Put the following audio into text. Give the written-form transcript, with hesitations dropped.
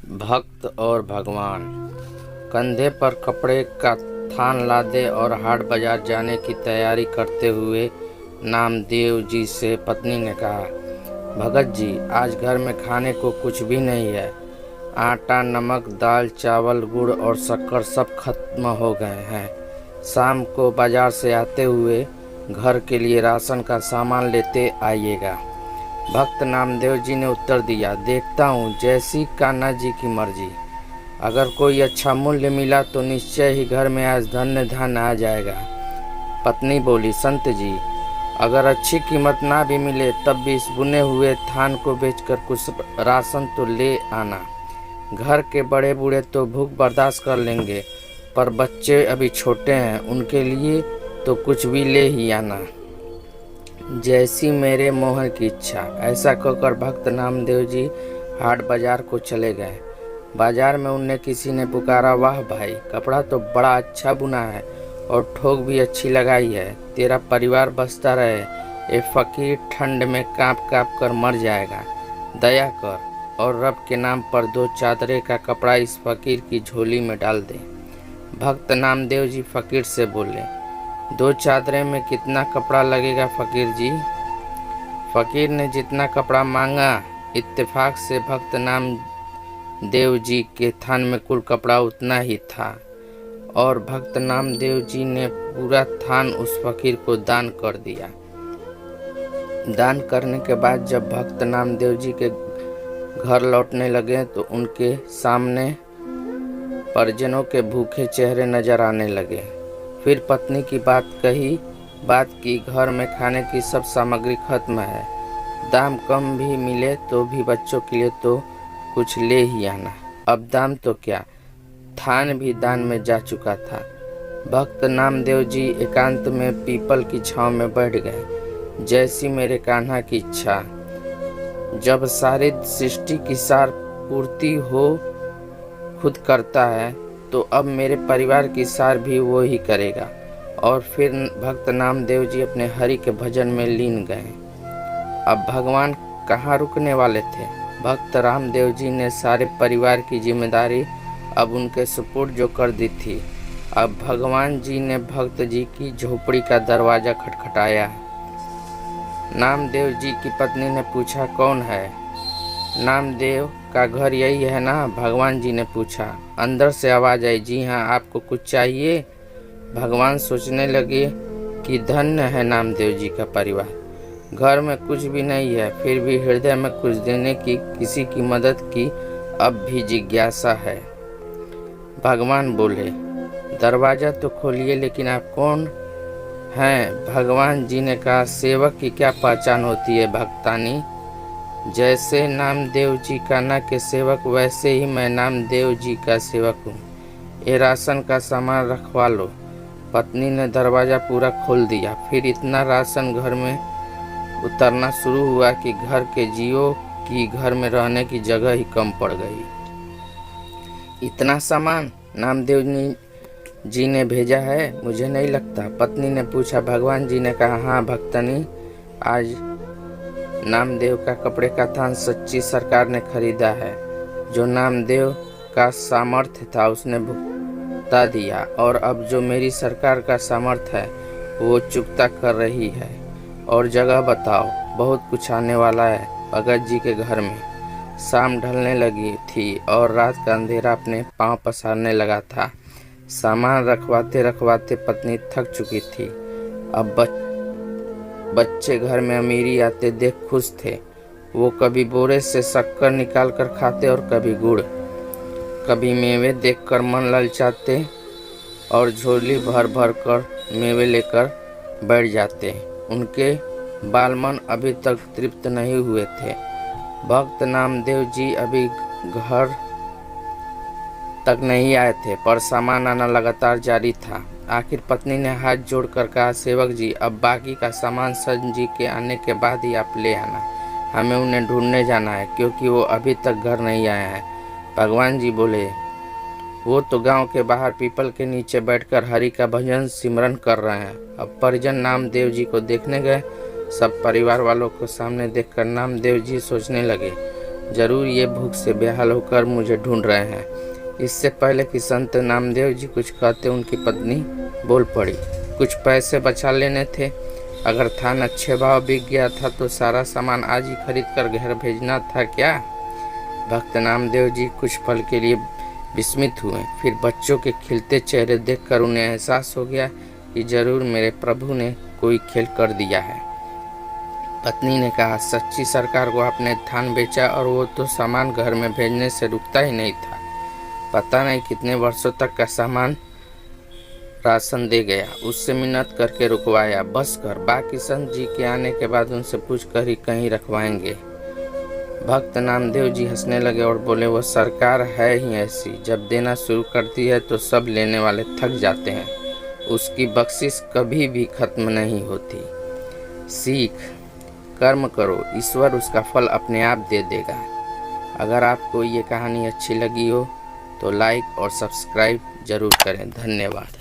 भक्त और भगवान। कंधे पर कपड़े का थान लादे और हाट बाजार जाने की तैयारी करते हुए नामदेव जी से पत्नी ने कहा, भगत जी, आज घर में खाने को कुछ भी नहीं है। आटा, नमक, दाल, चावल, गुड़ और शक्कर सब खत्म हो गए हैं। शाम को बाजार से आते हुए घर के लिए राशन का सामान लेते आइएगा। भक्त नामदेव जी ने उत्तर दिया, देखता हूँ, जैसी कान्हा जी की मर्जी। अगर कोई अच्छा मूल्य मिला तो निश्चय ही घर में आज धन्य धन आ जाएगा। पत्नी बोली, संत जी, अगर अच्छी कीमत ना भी मिले तब भी इस बुने हुए थान को बेचकर कुछ राशन तो ले आना। घर के बड़े बूढ़े तो भूख बर्दाश्त कर लेंगे, पर बच्चे अभी छोटे हैं, उनके लिए तो कुछ भी ले ही आना। जैसी मेरे मोहन की इच्छा। ऐसा कहकर भक्त नामदेव जी हाट बाजार को चले गए। बाजार में उन्हें किसी ने पुकारा, वाह भाई, कपड़ा तो बड़ा अच्छा बुना है और ठोक भी अच्छी लगाई है। तेरा परिवार बसता रहे। ये फकीर ठंड में कांप कांप कर मर जाएगा। दया कर और रब के नाम पर 2 चादरे का कपड़ा इस फकीर की झोली में डाल दे। भक्त नामदेव जी फकीर से बोले, 2 चादरें में कितना कपड़ा लगेगा फकीर जी? फकीर ने जितना कपड़ा मांगा, इत्तेफाक से भक्त नामदेव जी के थान में कुल कपड़ा उतना ही था और भक्त नामदेव जी ने पूरा थान उस फकीर को दान कर दिया। दान करने के बाद जब भक्त नामदेव जी के घर लौटने लगे तो उनके सामने परिजनों के भूखे चेहरे नजर आने लगे। फिर पत्नी की बात की, घर में खाने की सब सामग्री खत्म है। दाम कम भी मिले तो भी बच्चों के लिए तो कुछ ले ही आना। अब दाम तो क्या, थान भी दान में जा चुका था। भक्त नामदेव जी एकांत में पीपल की छांव में बैठ गए। जैसी मेरे कान्हा की इच्छा। जब सारी सृष्टि की सार पूर्ति हो खुद करता है तो अब मेरे परिवार की सार भी वो ही करेगा। और फिर भक्त नामदेव जी अपने हरि के भजन में लीन गए। अब भगवान कहाँ रुकने वाले थे। भक्त रामदेव जी ने सारे परिवार की जिम्मेदारी अब उनके सुपुर्द जो कर दी थी। अब भगवान जी ने भक्त जी की झोपड़ी का दरवाजा खटखटाया। नामदेव जी की पत्नी ने पूछा, कौन है? नामदेव का घर यही है ना? भगवान जी ने पूछा। अंदर से आवाज आई, जी हाँ, आपको कुछ चाहिए? भगवान सोचने लगे कि धन्य है नामदेव जी का परिवार। घर में कुछ भी नहीं है, फिर भी हृदय में कुछ देने की, किसी की मदद की अब भी जिज्ञासा है। भगवान बोले, दरवाजा तो खोलिए, लेकिन आप कौन हैं? भगवान जी ने कहा, सेवक की क्या पहचान होती है भक्तानी? जैसे नामदेव जी कान्हा के सेवक, वैसे ही मैं नामदेव जी का सेवक हूँ। ये राशन का सामान रखवा लो। पत्नी ने दरवाजा पूरा खोल दिया। फिर इतना राशन घर में उतरना शुरू हुआ कि घर के जीवों की घर में रहने की जगह ही कम पड़ गई। इतना सामान नामदेव जी ने भेजा है? मुझे नहीं लगता। पत्नी ने पूछा। भगवान जी ने कहा, हाँ भक्तनी, आज नामदेव का कपड़े का थान सच्ची सरकार ने खरीदा है। जो नामदेव का सामर्थ्य था उसने भुगता दिया और अब जो मेरी सरकार का सामर्थ्य है वो चुकता कर रही है। और जगह बताओ, बहुत कुछ आने वाला है भगत जी के घर में। शाम ढलने लगी थी और रात का अंधेरा अपने पांव पसारने लगा था। सामान रखवाते रखवाते पत्नी थक चुकी थी। अब बच्चे घर में अमीरी आते देख खुश थे। वो कभी बोरे से शक्कर निकाल कर खाते और कभी गुड़। कभी मेवे देखकर मन ललचाते और झोली भर भर कर मेवे लेकर बैठ जाते। उनके बालमन अभी तक तृप्त नहीं हुए थे। भक्त नामदेव जी अभी घर तक नहीं आए थे, पर सामान आना लगातार जारी था। आखिर पत्नी ने हाथ जोड़कर कहा, सेवक जी, अब बाकी का सामान संत जी के आने के बाद ही आप ले आना। हमें उन्हें ढूंढने जाना है, क्योंकि वो अभी तक घर नहीं आए हैं। भगवान जी बोले, वो तो गांव के बाहर पीपल के नीचे बैठकर हरि का भजन सिमरन कर रहे हैं। अब परिजन नामदेव जी को देखने गए। सब परिवार वालों को सामने देखकर नामदेव जी सोचने लगे, जरूर ये भूख से बेहाल होकर मुझे ढूंढ रहे हैं। इससे पहले कि संत नामदेव जी कुछ कहते, उनकी पत्नी बोल पड़ी, कुछ पैसे बचा लेने थे। अगर थान अच्छे भाव बिक गया था तो सारा सामान आज ही खरीद कर घर भेजना था क्या? भक्त नामदेव जी कुछ पल के लिए विस्मित हुए, फिर बच्चों के खिलते चेहरे देखकर उन्हें एहसास हो गया कि जरूर मेरे प्रभु ने कोई खेल कर दिया है। पत्नी ने कहा, सच्ची सरकार को आपने थान बेचा और वो तो सामान घर में भेजने से रुकता ही नहीं था। पता नहीं कितने वर्षों तक का सामान राशन दे गया, उससे मिन्नत करके रुकवाया, बस कर, बाकी संत जी के आने के बाद उनसे पूछ कर ही कहीं रखवाएंगे। भक्त नामदेव जी हंसने लगे और बोले, वो सरकार है ही ऐसी, जब देना शुरू करती है तो सब लेने वाले थक जाते हैं, उसकी बख्शिश कभी भी खत्म नहीं होती। सीख, कर्म करो, ईश्वर उसका फल अपने आप दे देगा। अगर आपको ये कहानी अच्छी लगी हो तो लाइक और सब्सक्राइब जरूर करें। धन्यवाद।